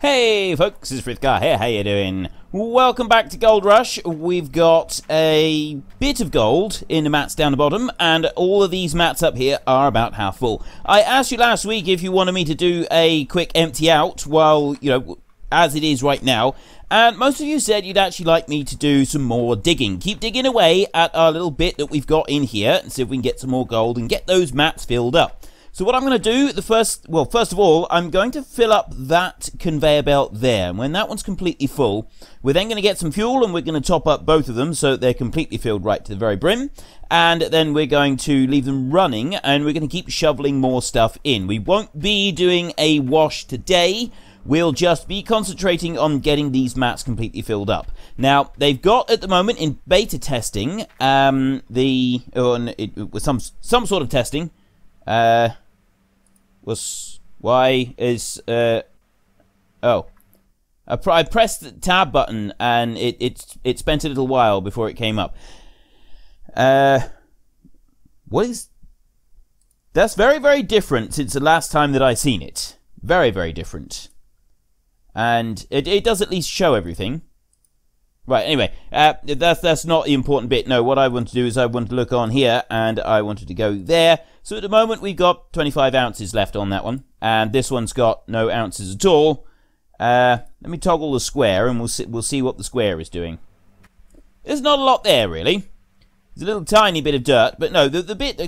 Hey folks, it's Frithgar here, how you doing? Welcome back to Gold Rush. We've got a bit of gold in the mats down the bottom, and all of these mats up here are about half full. I asked you last week if you wanted me to do a quick empty out while, as it is right now, and most of you said you'd actually like me to do some more digging. Keep digging away at our little bit that we've got in here and see if we can get some more gold and get those mats filled up. So what I'm going to do, first of all, I'm going to fill up that conveyor belt there. And when that one's completely full, we're then going to get some fuel and we're going to top up both of them so they're completely filled right to the very brim. And then we're going to leave them running and we're going to keep shoveling more stuff in. We won't be doing a wash today. We'll just be concentrating on getting these mats completely filled up. Now, they've got at the moment in beta testing, it was some sort of testing. I pressed the tab button and it spent a little while before it came up. That's very, very different since the last time that I seen it. Very, very different. And it does at least show everything. Right, anyway, that's not the important bit. No, what I want to do is I want to look on here, and I wanted to go there. So at the moment, we've got 25 ounces left on that one, and this one's got no ounces at all. Let me toggle the square, and we'll see what the square is doing. There's not a lot there, really. There's a little tiny bit of dirt, but no, the bit...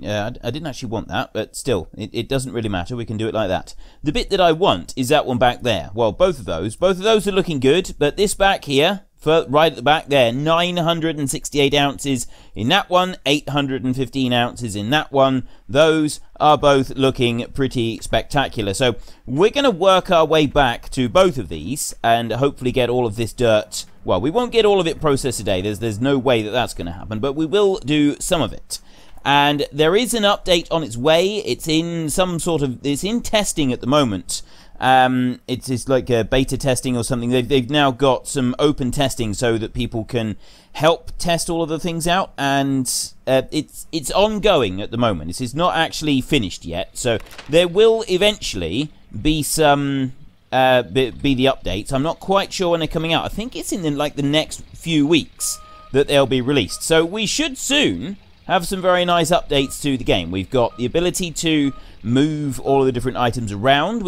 I didn't actually want that, but still, it doesn't really matter. We can do it like that. The bit that I want is that one back there. Well, both of those are looking good, but this back here, right at the back there, 968 ounces in that one, 815 ounces in that one. Those are both looking pretty spectacular. So we're going to work our way back to both of these and hopefully get all of this dirt. Well, we won't get all of it processed today. There's no way that that's going to happen, but we will do some of it. And there is an update on its way. It's in it's in testing at the moment. It's like a beta testing or something. They've now got some open testing so that people can help test all of the things out, and it's ongoing at the moment. This is not actually finished yet, so there will eventually be some be the updates. I'm not quite sure when they're coming out. I think it's in the next few weeks that they'll be released. So we should soon have some very nice updates to the game. We've got the ability to move all of the different items around,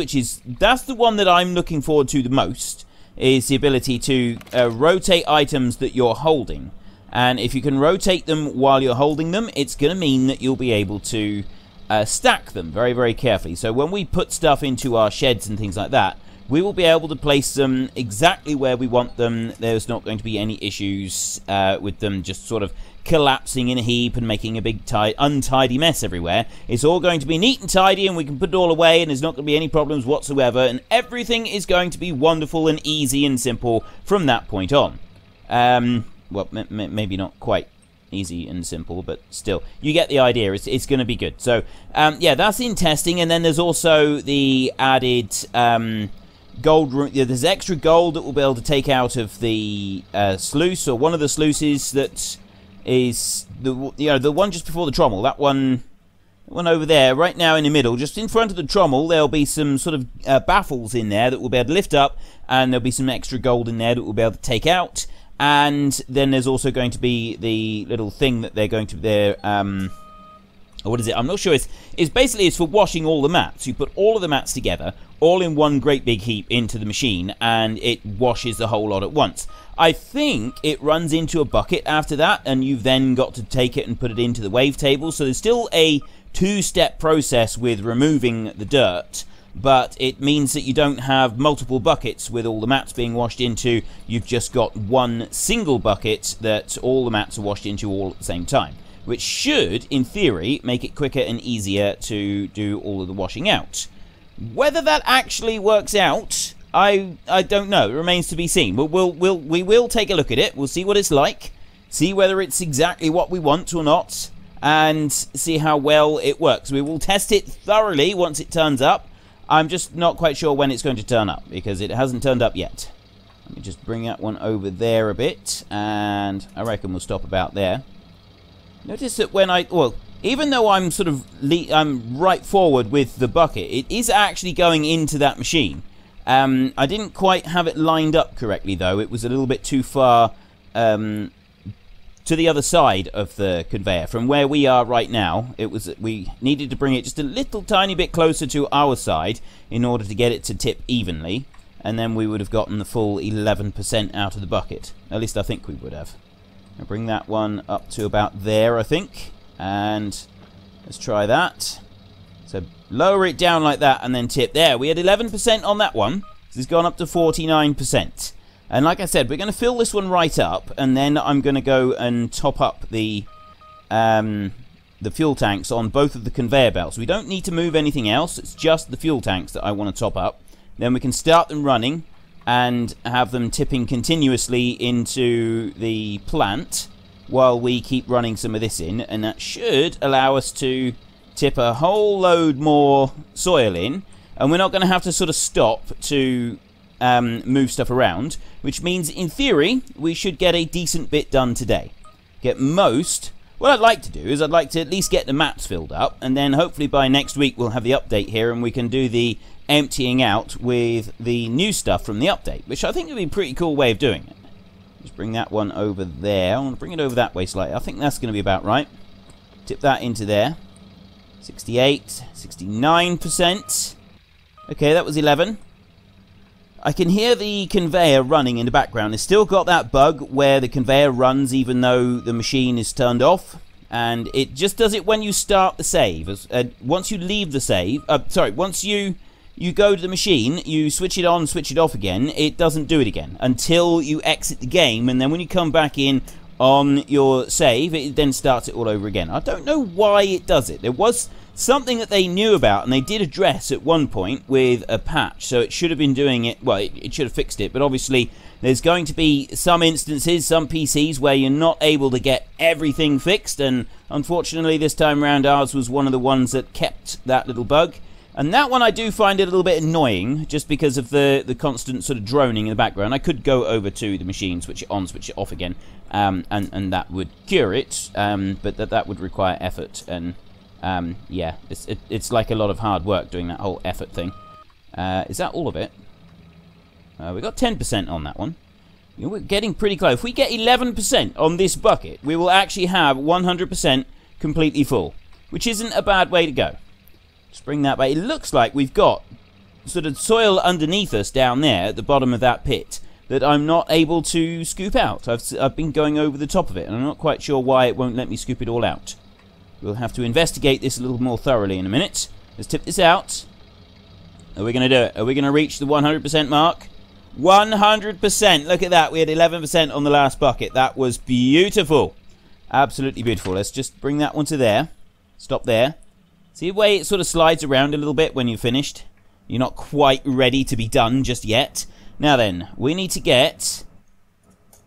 that's the one that I'm looking forward to the most, is the ability to rotate items that you're holding. And if you can rotate them while you're holding them, it's going to mean that you'll be able to stack them very, very carefully. So when we put stuff into our sheds and things like that, we will be able to place them exactly where we want them. There's not going to be any issues with them just sort of collapsing in a heap and making a big untidy mess everywhere. It's all going to be neat and tidy, and we can put it all away, and there's not going to be any problems whatsoever, and everything is going to be wonderful and easy and simple from that point on. Well, maybe not quite easy and simple, but still, you get the idea. It's going to be good. So, yeah, that's in testing, and then there's also the added gold room. There's extra gold that we'll be able to take out of the sluice, or one of the sluices that is the one just before the trommel. That one over there, right now in the middle, just in front of the trommel, there'll be some sort of baffles in there that we'll be able to lift up, and there'll be some extra gold in there that we'll be able to take out. And then there's also going to be the little thing that they're going to what is it? I'm not sure. It's basically for washing all the mats. You put all of the mats together, all in one great big heap into the machine, and it washes the whole lot at once. I think it runs into a bucket after that, and you've then got to take it and put it into the wavetable. So there's still a two-step process with removing the dirt, but it means that you don't have multiple buckets with all the mats being washed into. You've just got one single bucket that all the mats are washed into all at the same time, which should, in theory, make it quicker and easier to do all of the washing out. Whether that actually works out, I don't know. It remains to be seen. We will take a look at it. We'll see what it's like, see whether it's exactly what we want or not, and see how well it works. We will test it thoroughly once it turns up. I'm just not quite sure when it's going to turn up, because it hasn't turned up yet. Let me just bring that one over there a bit, and I reckon we'll stop about there. Notice that when even though I'm I'm right forward with the bucket, it is actually going into that machine. I didn't quite have it lined up correctly, though. It was a little bit too far to the other side of the conveyor. From where we are right now, we needed to bring it just a little tiny bit closer to our side in order to get it to tip evenly. And then we would have gotten the full 11% out of the bucket. At least I think we would have. I'll bring that one up to about there, I think. And let's try that. So lower it down like that and then tip. There, we had 11% on that one. So it's gone up to 49%. And like I said, we're going to fill this one right up. And then I'm going to go and top up the fuel tanks on both of the conveyor belts. We don't need to move anything else. It's just the fuel tanks that I want to top up. Then we can start them running and have them tipping continuously into the plant while we keep running some of this in. And that should allow us to tip a whole load more soil in. And we're not going to have to sort of stop to move stuff around. Which means, in theory, we should get a decent bit done today. What I'd like to do is I'd like to at least get the maps filled up. And then hopefully by next week we'll have the update here and we can do the emptying out with the new stuff from the update, which I think would be a pretty cool way of doing it. Just bring that one over there. I want to bring it over that way slightly. I think that's going to be about right. Tip that into there. 68, 69%. Okay, that was 11. I can hear the conveyor running in the background. It's still got that bug where the conveyor runs even though the machine is turned off. And it just does it when you start the save. Once you leave the save, once you go to the machine, you switch it on, switch it off again, it doesn't do it again until you exit the game, and then when you come back in on your save, it then starts it all over again. I don't know why it does it. There was something that they knew about, and they did address at one point with a patch, so it should have been doing it, well, it should have fixed it, but obviously there's going to be some instances, some PCs, where you're not able to get everything fixed, and unfortunately this time around ours was one of the ones that kept that little bug. And that one I do find it a little bit annoying, just because of the constant sort of droning in the background. I could go over to the machine, switch it on, switch it off again, and that would cure it, but that would require effort, and yeah, it's like a lot of hard work doing that whole effort thing. Is that all of it? We got 10% on that one. You know, we're getting pretty close. If we get 11% on this bucket, we will actually have 100% completely full, which isn't a bad way to go. Just bring that back. It looks like we've got sort of soil underneath us down there at the bottom of that pit that I'm not able to scoop out. I've been going over the top of it, and I'm not quite sure why it won't let me scoop it all out. We'll have to investigate this a little more thoroughly in a minute. Let's tip this out. Are we going to do it? Are we going to reach the 100% mark? 100%! Look at that. We had 11% on the last bucket. That was beautiful. Absolutely beautiful. Let's just bring that one to there. Stop there. See the way it sort of slides around a little bit when you're finished? You're not quite ready to be done just yet. Now then, we need to get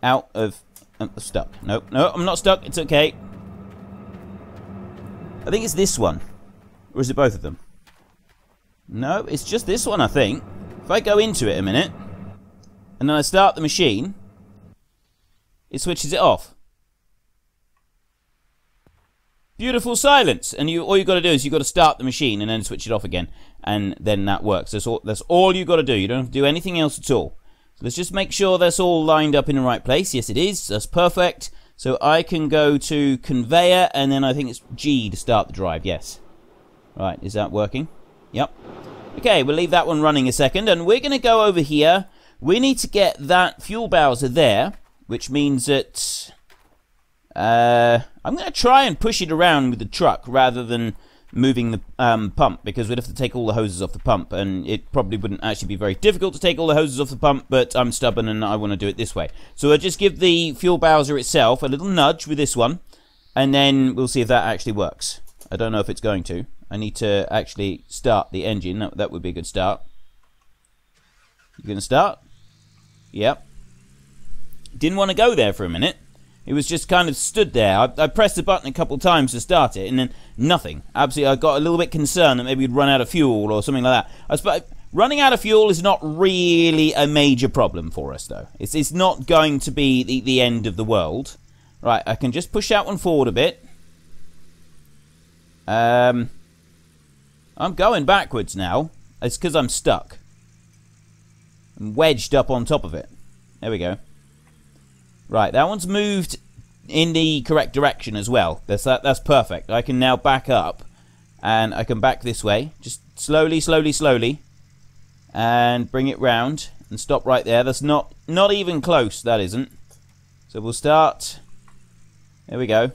out of... I'm stuck. No, I'm not stuck. It's okay. I think it's this one. Or is it both of them? No, it's just this one, I think. If I go into it a minute, and then I start the machine, it switches it off. Beautiful silence. And all you got to do is you got to start the machine and then switch it off again, and then that works. That's all you got to do. You don't have to do anything else at all. So let's just make sure that's all lined up in the right place. Yes, it is. That's perfect. So I can go to conveyor, and then I think it's G to start the drive. Yes. Right, is that working? Yep. Okay, we'll leave that one running a second, and we're going to go over here. We need to get that fuel bowser there, which means that I'm going to try and push it around with the truck rather than moving the pump, because we'd have to take all the hoses off the pump, and it probably wouldn't actually be very difficult to take all the hoses off the pump, but I'm stubborn and I want to do it this way. So I'll just give the fuel bowser itself a little nudge with this one, and then we'll see if that actually works. I don't know if it's going to. I need to actually start the engine. That would be a good start. You going to start? Yep. Didn't want to go there for a minute. It was just kind of stood there. I pressed the button a couple of times to start it, and then nothing. Absolutely, I got a little bit concerned that maybe we'd run out of fuel or something like that. I suppose running out of fuel is not really a major problem for us, though. It's not going to be the end of the world. Right, I can just push that one forward a bit. I'm going backwards now. It's because I'm stuck. wedged up on top of it. There we go. Right, that one's moved in the correct direction as well. That's perfect. I can now back up, and I can back this way. Just slowly, slowly, slowly, and bring it round and stop right there. That's not even close, that isn't. So we'll start. There we go.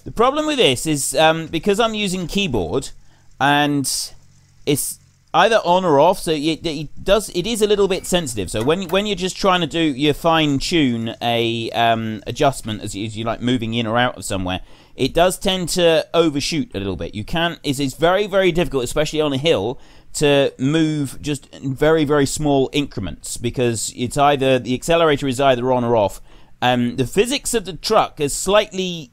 The problem with this is because I'm using keyboard, and it's either on or off, so it is a little bit sensitive. So when you're just trying to do your fine tune a adjustment as you like moving in or out of somewhere, it does tend to overshoot a little bit. It's very, very difficult, especially on a hill, to move just in very, very small increments, because it's either the accelerator is either on or off. The physics of the truck is slightly,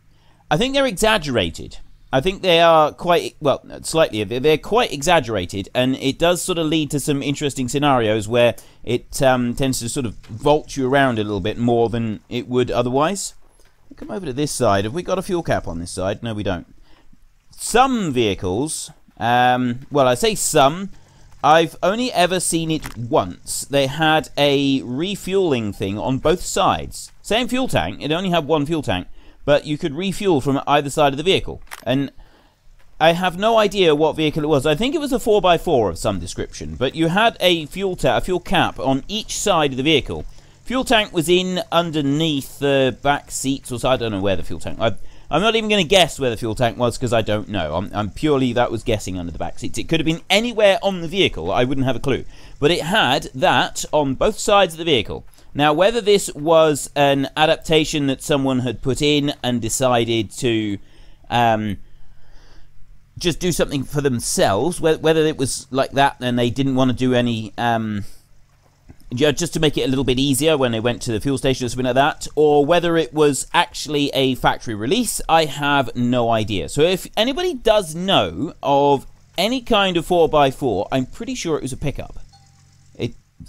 I think they're exaggerated. I think they are quite, well, slightly, they're quite exaggerated, and it does sort of lead to some interesting scenarios where it tends to sort of vault you around a little bit more than it would otherwise. We'll come over to this side. Have we got a fuel cap on this side? No, we don't. Some vehicles, well, I say some, I've only ever seen it once. They had a refueling thing on both sides. Same fuel tank, it only had one fuel tank, but you could refuel from either side of the vehicle. And I have no idea what vehicle it was. I think it was a 4x4 of some description, but you had a fuel cap on each side of the vehicle. Fuel tank was in underneath the back seats, or so. I don't know where the fuel tank. I'm not even going to guess where the fuel tank was, because I don't know. I'm purely, that was guessing, under the back seats. It could have been anywhere on the vehicle. I wouldn't have a clue. But it had that on both sides of the vehicle. Now, whether this was an adaptation that someone had put in and decided to just do something for themselves, whether it was like that and they didn't want to do any, just to make it a little bit easier when they went to the fuel station or something like that, or whether it was actually a factory release, I have no idea. So if anybody does know of any kind of 4x4, I'm pretty sure it was a pickup.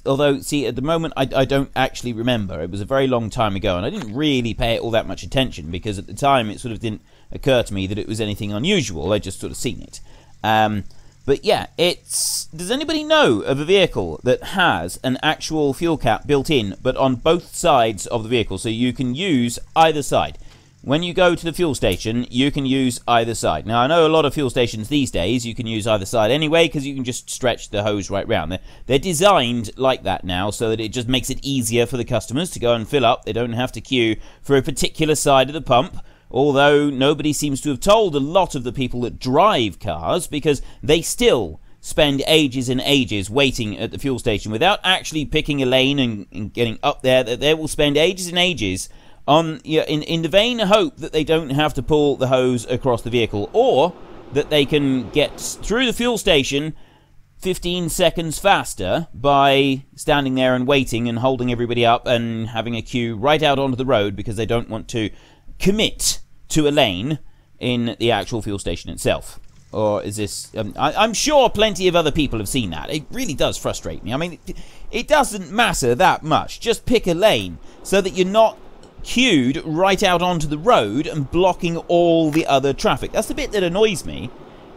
Although, see, at the moment, I don't actually remember. It was a very long time ago, and I didn't really pay it all that much attention, because at the time it sort of didn't occur to me that it was anything unusual. I just sort of seen it. But yeah, does anybody know of a vehicle that has an actual fuel cap built in, but on both sides of the vehicle, so you can use either side? When you go to the fuel station, you can use either side. Now, I know a lot of fuel stations these days, you can use either side anyway, because you can just stretch the hose right round. They're designed like that now, so that it just makes it easier for the customers to go and fill up. They don't have to queue for a particular side of the pump, although nobody seems to have told a lot of the people that drive cars, because they still spend ages and ages waiting at the fuel station without actually picking a lane and getting up there. They will spend ages and ages in the vain hope that they don't have to pull the hose across the vehicle, or that they can get through the fuel station 15 seconds faster by standing there and waiting and holding everybody up and having a queue right out onto the road, because they don't want to commit to a lane in the actual fuel station itself. Or is this... I'm sure plenty of other people have seen that. It really does frustrate me. I mean, it doesn't matter that much. Just pick a lane so that you're not queued right out onto the road and blocking all the other traffic. That's the bit that annoys me,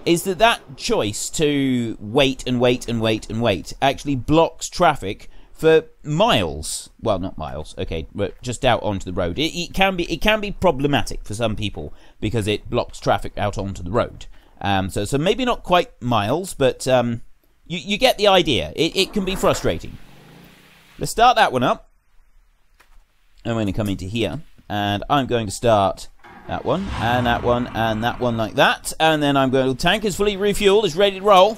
is that choice to wait and wait and wait and wait actually blocks traffic for miles. Well, not miles, okay, but just out onto the road. It can be problematic for some people, because it blocks traffic out onto the road. So maybe not quite miles, but you get the idea. It can be frustrating. Let's start that one up. I'm going to come into here, and I'm going to start that one, and that one, and that one like that, and then I'm going to... Tank is fully refueled, is ready to roll,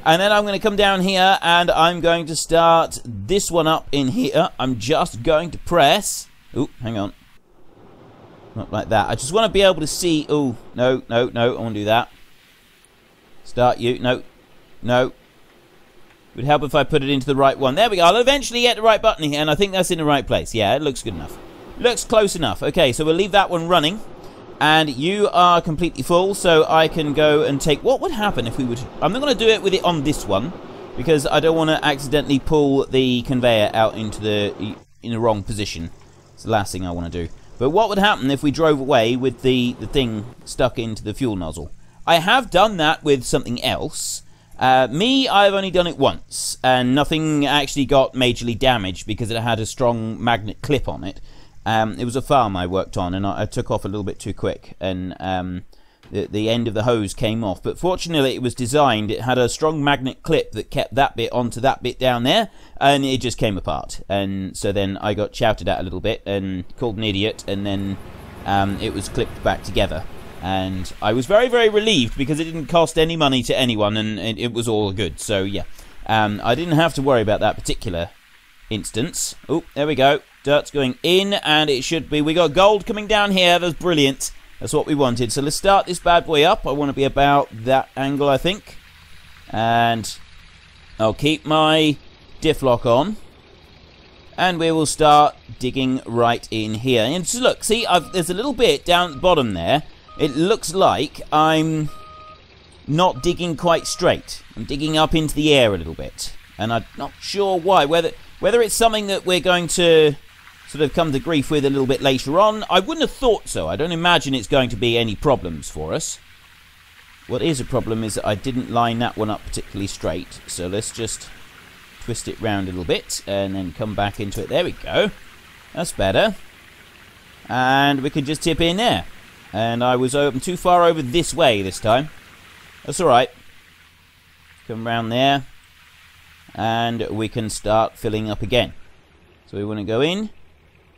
and then I'm going to come down here, and I'm going to start this one up in here. I'm just going to press... Ooh, hang on. Not like that. I just want to be able to see... Ooh, no, no, no, I want to do that. Start you. No, no. It would help if I put it into the right one. There we go. I'll eventually get the right button here, and I think that's in the right place. Yeah, it looks good enough. Looks close enough. Okay, so we'll leave that one running. And you are completely full, so I can go and take... What would happen if we would... I'm not going to do it with it on this one, because I don't want to accidentally pull the conveyor out into the wrong position. It's the last thing I want to do. But what would happen if we drove away with the thing stuck into the fuel nozzle? I have done that with something else. Me, I've only done it once, and nothing actually got majorly damaged because it had a strong magnet clip on it. It was a farm I worked on, and I took off a little bit too quick, and the end of the hose came off. But fortunately, it was designed, it had a strong magnet clip that kept that bit onto that bit down there, and it just came apart. And so then I got shouted at a little bit and called an idiot, and then it was clipped back together. And I was very, very relieved because it didn't cost any money to anyone, and it was all good. So yeah, I didn't have to worry about that particular instance. Oh, there we go. Dirt's going in, and it should be. We got gold coming down here. That's brilliant. That's what we wanted. So let's start this bad boy up. I want to be about that angle, I think. And I'll keep my diff lock on. And we will start digging right in here. And just look, see, there's a little bit down at the bottom there. It looks like I'm not digging quite straight. I'm digging up into the air a little bit. And I'm not sure why. Whether it's something that we're going to sort of come to grief with a little bit later on. I wouldn't have thought so. I don't imagine it's going to be any problems for us. What is a problem is that I didn't line that one up particularly straight. So let's just twist it round a little bit and then come back into it. There we go. That's better. And we can just tip in there. And I was too far over this way this time. That's alright. Come round there. And we can start filling up again. So we want to go in.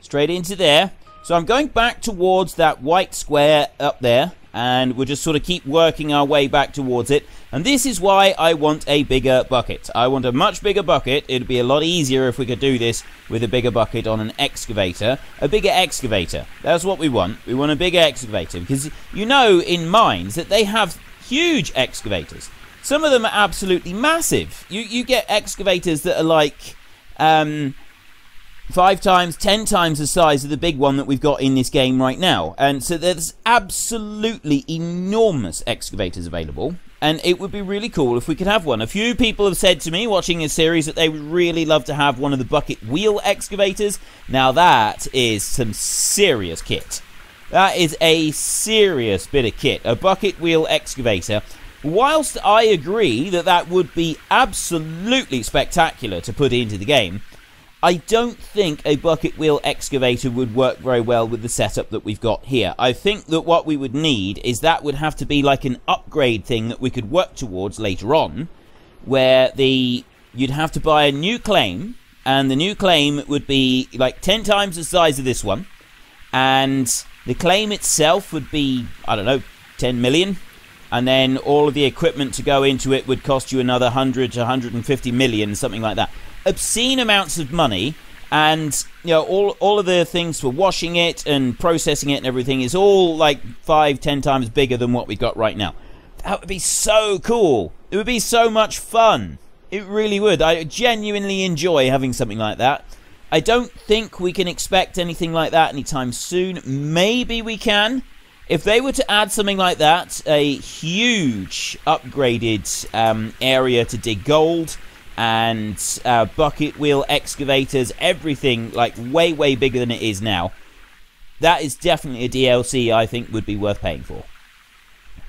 Straight into there. So I'm going back towards that white square up there. And we'll just sort of keep working our way back towards it. And this is why I want a bigger bucket. I want a much bigger bucket. It'd be a lot easier if we could do this with a bigger bucket on an excavator. A bigger excavator. That's what we want. We want a bigger excavator. Because you know in mines that they have huge excavators. Some of them are absolutely massive. You get excavators that are like 5 times, 10 times the size of the big one that we've got in this game right now. And so there's absolutely enormous excavators available. And it would be really cool if we could have one. A few people have said to me, watching this series, that they would really love to have one of the bucket wheel excavators. Now that is some serious kit. That is a serious bit of kit. A bucket wheel excavator. Whilst I agree that that would be absolutely spectacular to put into the game, I don't think a bucket wheel excavator would work very well with the setup that we've got here. I think that what we would need is that would have to be like an upgrade thing that we could work towards later on, where you'd have to buy a new claim, and the new claim would be like 10 times the size of this one, and the claim itself would be, I don't know, 10 million, and then all of the equipment to go into it would cost you another 100 to 150 million, something like that. Obscene amounts of money, and you know, all of the things for washing it and processing it and everything is all like 5-10 times bigger than what we've got right now. That would be so cool. It would be so much fun. It really would. I genuinely enjoy having something like that. I don't think we can expect anything like that anytime soon. Maybe we can. If they were to add something like that, a huge upgraded area to dig gold, and bucket wheel excavators, everything like way, way bigger than it is now. That is definitely a DLC I think would be worth paying for.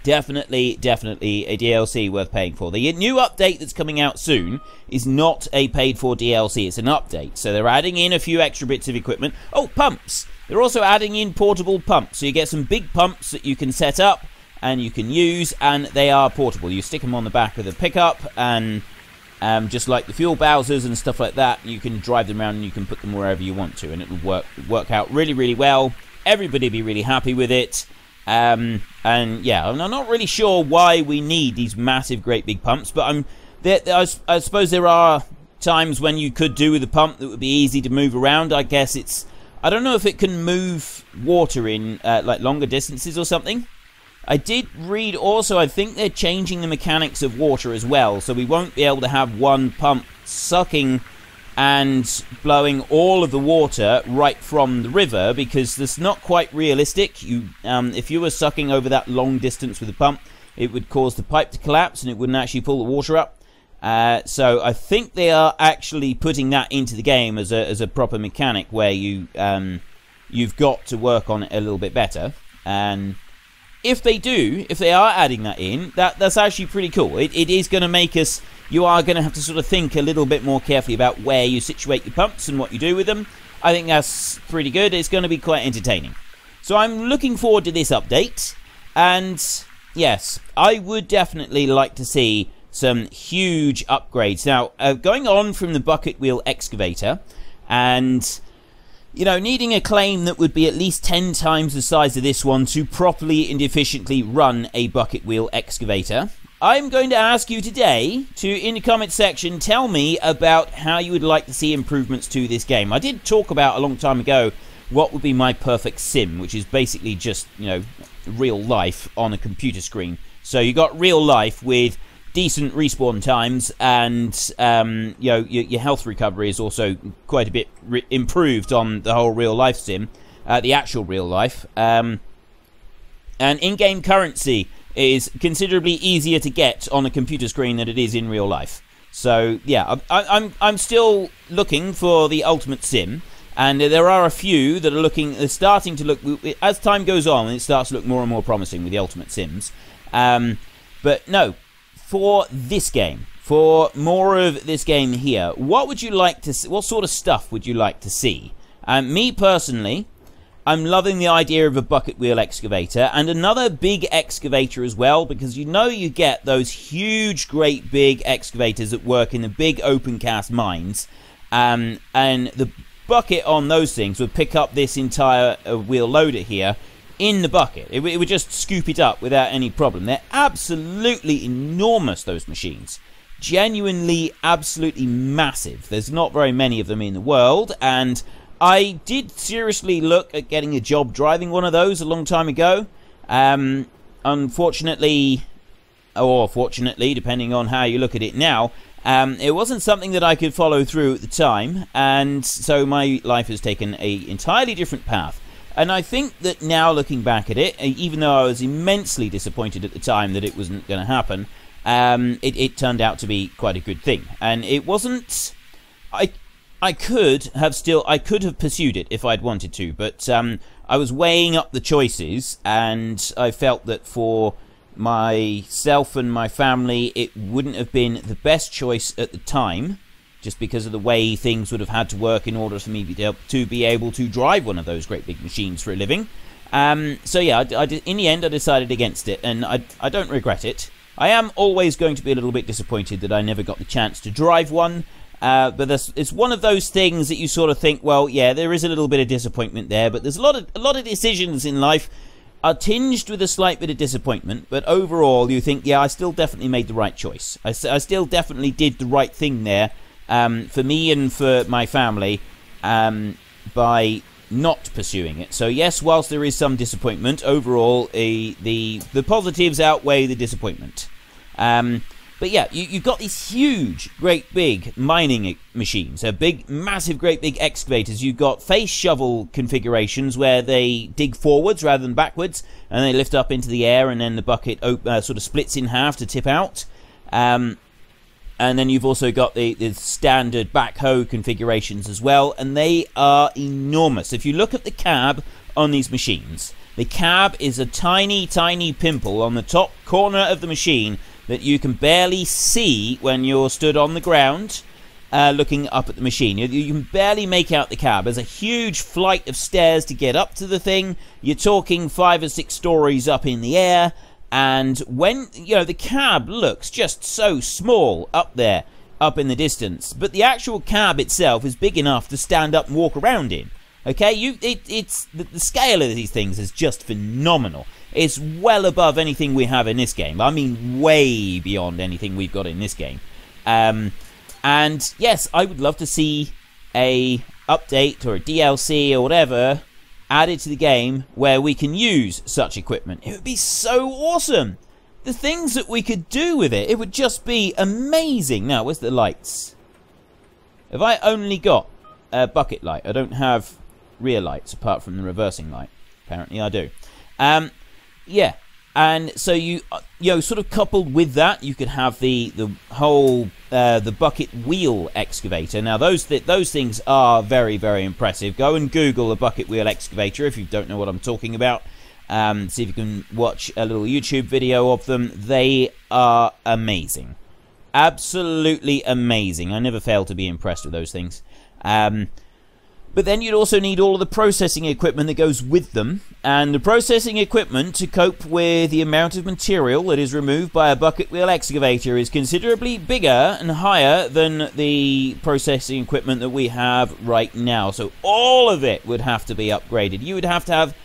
Definitely a DLC worth paying for. The new update that's coming out soon is not a paid-for DLC, it's an update. So they're adding in a few extra bits of equipment. Oh, pumps! They're also adding in portable pumps. So you get some big pumps that you can set up and you can use, and they are portable. You stick them on the back of the pickup, and just like the fuel bowsers and stuff like that, you can drive them around and you can put them wherever you want to, and it will work out really, really well. Everybody will be really happy with it. And yeah, I'm not really sure why we need these massive, great big pumps, but I suppose there are times when you could do with a pump that would be easy to move around. I guess I don't know if it can move water in like longer distances or something. I did read also, I think they're changing the mechanics of water as well, so we won't be able to have one pump sucking and blowing all of the water right from the river, because that's not quite realistic. If you were sucking over that long distance with a pump, it would cause the pipe to collapse and it wouldn't actually pull the water up. So I think they are actually putting that into the game as a proper mechanic, where you've got to work on it a little bit better. And if they are adding that in, that's actually pretty cool. It is going to make us, you are going to have to sort of think a little bit more carefully about where you situate your pumps and what you do with them. I think that's pretty good. It's going to be quite entertaining. So I'm looking forward to this update. And yes, I would definitely like to see some huge upgrades. Now, going on from the bucket wheel excavator and, you know, needing a claim that would be at least 10 times the size of this one to properly and efficiently run a bucket wheel excavator, I'm going to ask you today to, in the comment section, tell me about how you would like to see improvements to this game. I did talk about a long time ago what would be my perfect sim, which is basically just, you know, real life on a computer screen. So you got real life with decent respawn times, and you know, your health recovery is also quite a bit improved on the whole real life sim, the actual real life. And in-game currency is considerably easier to get on a computer screen than it is in real life. So yeah, I'm still looking for the ultimate sim, and there are a few that are starting to look, as time goes on, it starts to look more and more promising with the ultimate sims. But no, for this game, for more of this game here, what would you like to see? What sort of stuff would you like to see? Me personally, I'm loving the idea of a bucket wheel excavator and another big excavator as well, because you know you get those huge, great big excavators that work in the big open cast mines, and the bucket on those things would pick up this entire wheel loader here in the bucket. It would just scoop it up without any problem. They're absolutely enormous, those machines. Genuinely, absolutely massive. There's not very many of them in the world, and I did seriously look at getting a job driving one of those a long time ago. Unfortunately, or fortunately, depending on how you look at it now, it wasn't something that I could follow through at the time, and so my life has taken an entirely different path. And I think that now, looking back at it, even though I was immensely disappointed at the time that it wasn't going to happen, it turned out to be quite a good thing. And it wasn't... I could have pursued it if I'd wanted to, but I was weighing up the choices, and I felt that for myself and my family, it wouldn't have been the best choice at the time, just because of the way things would have had to work in order for me to be able to drive one of those great big machines for a living. So yeah, in the end I decided against it, and I don't regret it. I am always going to be a little bit disappointed that I never got the chance to drive one, but it's one of those things that you sort of think, well, yeah, there is a little bit of disappointment there, but there's a lot of decisions in life are tinged with a slight bit of disappointment, but overall you think, yeah, I still definitely made the right choice. I still definitely did the right thing there, for me and for my family, by not pursuing it. So yes, whilst there is some disappointment, overall the positives outweigh the disappointment. But yeah, you've got these huge, great big mining machines, massive, great big excavators. You've got face shovel configurations where they dig forwards rather than backwards, and they lift up into the air, and then the bucket sort of splits in half to tip out. And then you've also got the standard backhoe configurations as well, and they are enormous. If you look at the cab on these machines, the cab is a tiny, tiny pimple on the top corner of the machine that you can barely see when you're stood on the ground looking up at the machine. You can barely make out the cab. There's a huge flight of stairs to get up to the thing. You're talking 5 or 6 stories up in the air. And when, you know, the cab looks just so small up there, up in the distance, but the actual cab itself is big enough to stand up and walk around in. Okay, it's the scale of these things is just phenomenal. It's well above anything we have in this game. I mean, way beyond anything we've got in this game. And yes, I would love to see a update or a DLC or whatever added to the game where we can use such equipment. It would be so awesome. The things that we could do with it, it would just be amazing. Now, where's the lights? Have I only got a bucket light? I don't have rear lights apart from the reversing light. Apparently I do. Yeah, and so you know, sort of coupled with that, you could have the whole the bucket wheel excavator. Now those things are very, very impressive. Go and Google a bucket wheel excavator if you don't know what I'm talking about. See if you can watch a little YouTube video of them. They are amazing. Absolutely amazing. I never fail to be impressed with those things. But then you'd also need all of the processing equipment that goes with them. And the processing equipment to cope with the amount of material that is removed by a bucket wheel excavator is considerably bigger and higher than the processing equipment that we have right now. So all of it would have to be upgraded. You would have to have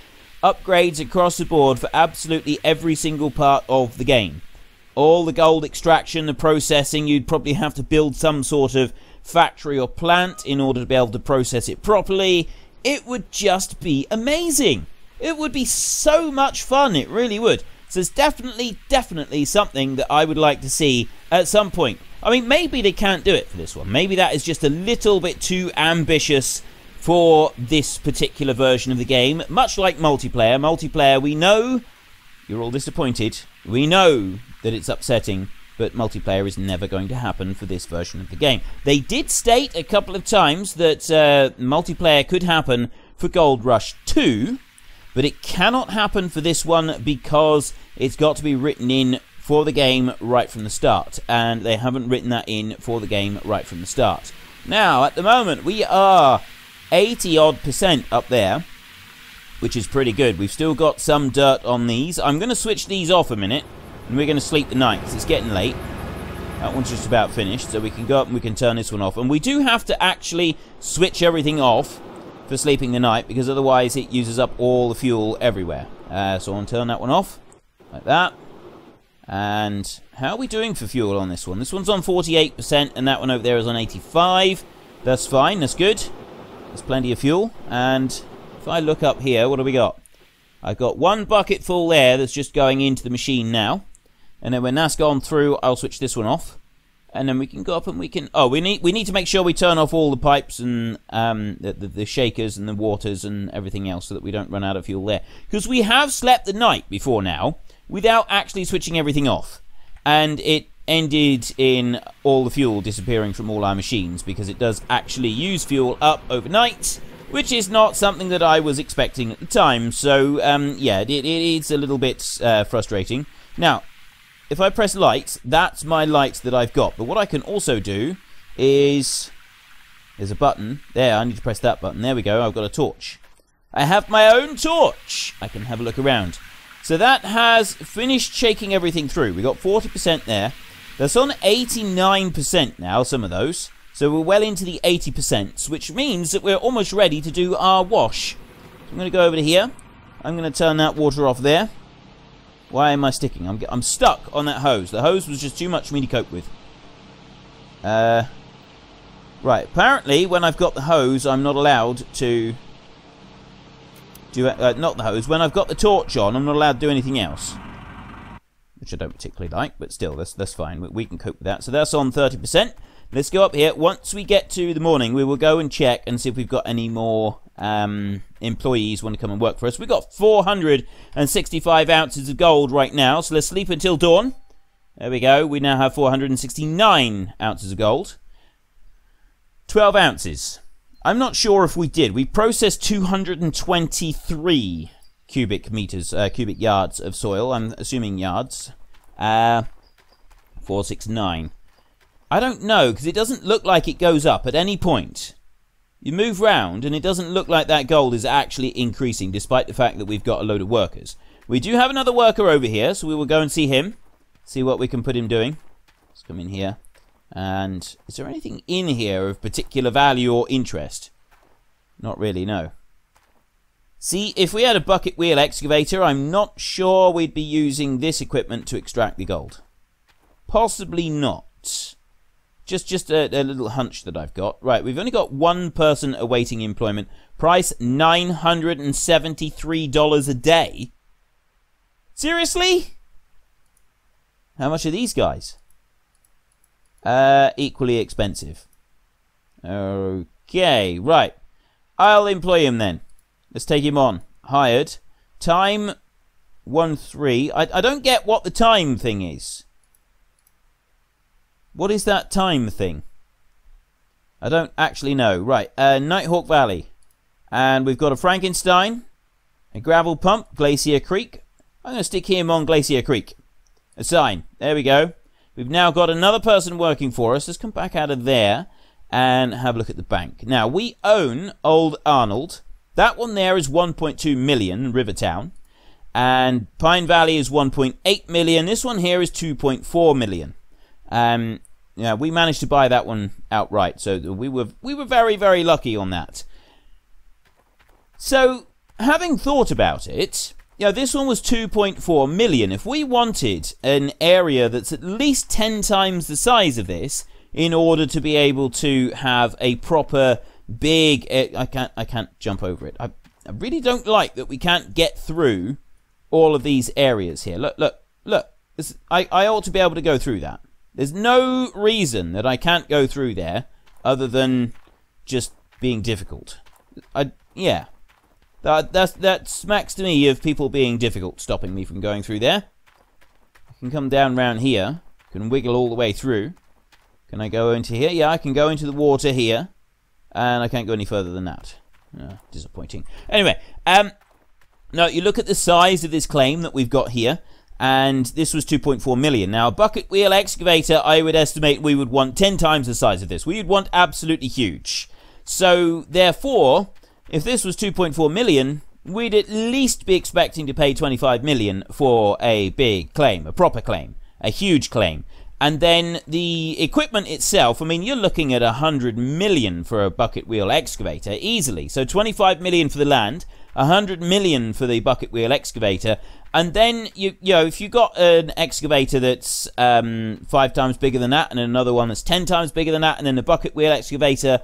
upgrades across the board for absolutely every single part of the game. All the gold extraction, the processing, you'd probably have to build some sort of factory or plant in order to be able to process it properly. It would just be amazing. It would be so much fun, it really would. So it's definitely something that I would like to see at some point. I mean, maybe they can't do it for this one. Maybe that is just a little bit too ambitious for this particular version of the game. Much like multiplayer. Multiplayer, we know you're all disappointed. We know that it's upsetting, but multiplayer is never going to happen for this version of the game. They did state a couple of times that multiplayer could happen for Gold Rush 2, but it cannot happen for this one because it's got to be written in for the game right from the start, and they haven't written that in for the game right from the start. Now, at the moment, we are 80-odd% up there, which is pretty good. We've still got some dirt on these. I'm going to switch these off a minute, and we're going to sleep the night because it's getting late. That one's just about finished, so we can go up and we can turn this one off. And we do have to actually switch everything off for sleeping the night, because otherwise it uses up all the fuel everywhere. So I'll turn that one off, like that. And how are we doing for fuel on this one? This one's on 48%, and that one over there is on 85%. That's fine, that's good. There's plenty of fuel. And if I look up here, what do we got? I've got one bucket full there that's just going into the machine now. And then when that's gone through, I'll switch this one off. And then we can go up and we can... Oh, we need to make sure we turn off all the pipes and the shakers and the waters and everything else so that we don't run out of fuel there. Because we have slept the night before now without actually switching everything off. And it ended in all the fuel disappearing from all our machines, because it does actually use fuel up overnight, which is not something that I was expecting at the time. So, yeah, it's a little bit frustrating. Now, if I press light, that's my light that I've got. But what I can also do is... There's a button. There, I need to press that button. There we go, I've got a torch. I have my own torch! I can have a look around. So that has finished shaking everything through. We got 40% there. That's on 89% now, some of those. So we're well into the 80%, which means that we're almost ready to do our wash. So I'm going to go over to here. I'm going to turn that water off there. Why am I sticking? I'm stuck on that hose. The hose was just too much for me to cope with. Right, apparently when I've got the hose, I'm not allowed to do... not the hose. When I've got the torch on, I'm not allowed to do anything else. Which I don't particularly like, but still, that's fine. We can cope with that. So that's on 30%. Let's go up here. Once we get to the morning, we will go and check and see if we've got any more employees want to come and work for us. We've got 465 ounces of gold right now, so let's sleep until dawn. There we go. We now have 469 ounces of gold. 12 ounces. I'm not sure if we did. We processed 223 cubic yards of soil. I'm assuming yards. 469. I don't know, because it doesn't look like it goes up at any point. You move round, and it doesn't look like that gold is actually increasing, despite the fact that we've got a load of workers. We do have another worker over here, so we will go and see him. See what we can put him doing. Let's come in here. And is there anything in here of particular value or interest? Not really, no. See, if we had a bucket wheel excavator, I'm not sure we'd be using this equipment to extract the gold. Possibly not. Just a little hunch that I've got. Right, we've only got one person awaiting employment. Price $973 a day. Seriously? How much are these guys? Equally expensive. Okay, right. I'll employ him then. Let's take him on. Hired. Time 13. I don't get what the time thing is. What is that time thing? I don't actually know. Right, Nighthawk Valley. And we've got a Frankenstein. A gravel pump, Glacier Creek. I'm going to stick him on Glacier Creek. Assign. There we go. We've now got another person working for us. Let's come back out of there and have a look at the bank. Now, we own Old Arnold. That one there is 1.2 million, Rivertown. And Pine Valley is 1.8 million. This one here is 2.4 million. Yeah, we managed to buy that one outright. So we were very, very lucky on that. So, having thought about it, you know, this one was 2.4 million. If we wanted an area that's at least 10 times the size of this in order to be able to have a proper big... I can't jump over it. I really don't like that we can't get through all of these areas here. Look. I ought to be able to go through that. There's no reason that I can't go through there other than just being difficult. Yeah. That smacks to me of people being difficult, stopping me from going through there. I can come down round here. Can wiggle all the way through. Can I go into here? Yeah, I can go into the water here. And I can't go any further than that. Oh, disappointing. Anyway, now you look at the size of this claim that we've got here. And this was 2.4 million. Now, a bucket wheel excavator, I would estimate we would want 10 times the size of this. We would want absolutely huge. So, therefore, if this was 2.4 million, we'd at least be expecting to pay 25 million for a big claim, a proper claim, a huge claim. And then the equipment itself, I mean, you're looking at 100 million for a bucket wheel excavator, easily. So 25 million for the land, 100 million for the bucket wheel excavator, and then, you know, if you got an excavator that's 5 times bigger than that, and another one that's 10 times bigger than that, and then a bucket wheel excavator,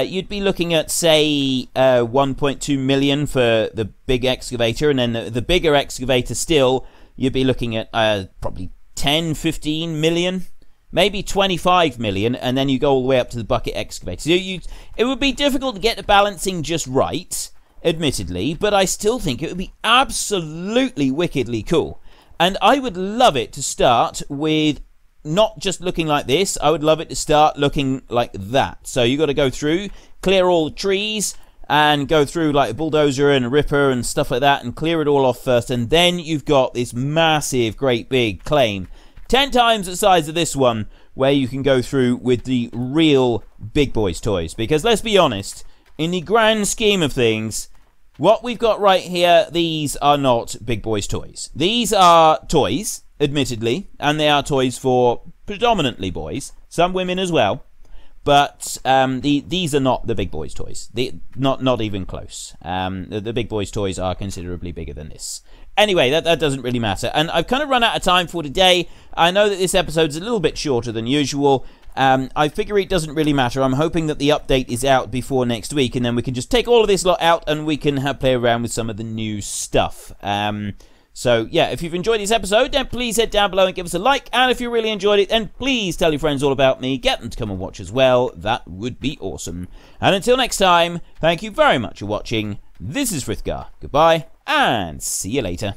you'd be looking at, say, 1.2 million for the big excavator, and then the bigger excavator still, you'd be looking at probably 10, 15 million, maybe 25 million, and then you go all the way up to the bucket excavator. So it would be difficult to get the balancing just right, admittedly, but I still think it would be absolutely wickedly cool. And I would love it to start with not just looking like this. I would love it to start looking like that. So you got to go through, clear all the trees, and go through like a bulldozer and a ripper and stuff like that, and clear it all off first, and then you've got this massive, great big claim, 10 times the size of this one, where you can go through with the real big boys toys. Because let's be honest, in the grand scheme of things, what we've got right here, these are not big boys toys. These are toys, admittedly, and they are toys for predominantly boys, some women as well, but these are not the big boys toys. Not even close. The big boys toys are considerably bigger than this. Anyway, that doesn't really matter, and I've kind of run out of time for today. I know that this episode's a little bit shorter than usual. I figure it doesn't really matter. I'm hoping that the update is out before next week, and then we can just take all of this lot out and we can play around with some of the new stuff. So, yeah, if you've enjoyed this episode, then please head down below and give us a like. And if you really enjoyed it, then please tell your friends all about me. Get them to come and watch as well. That would be awesome. And until next time, thank you very much for watching. This is Frithgar. Goodbye, and see you later.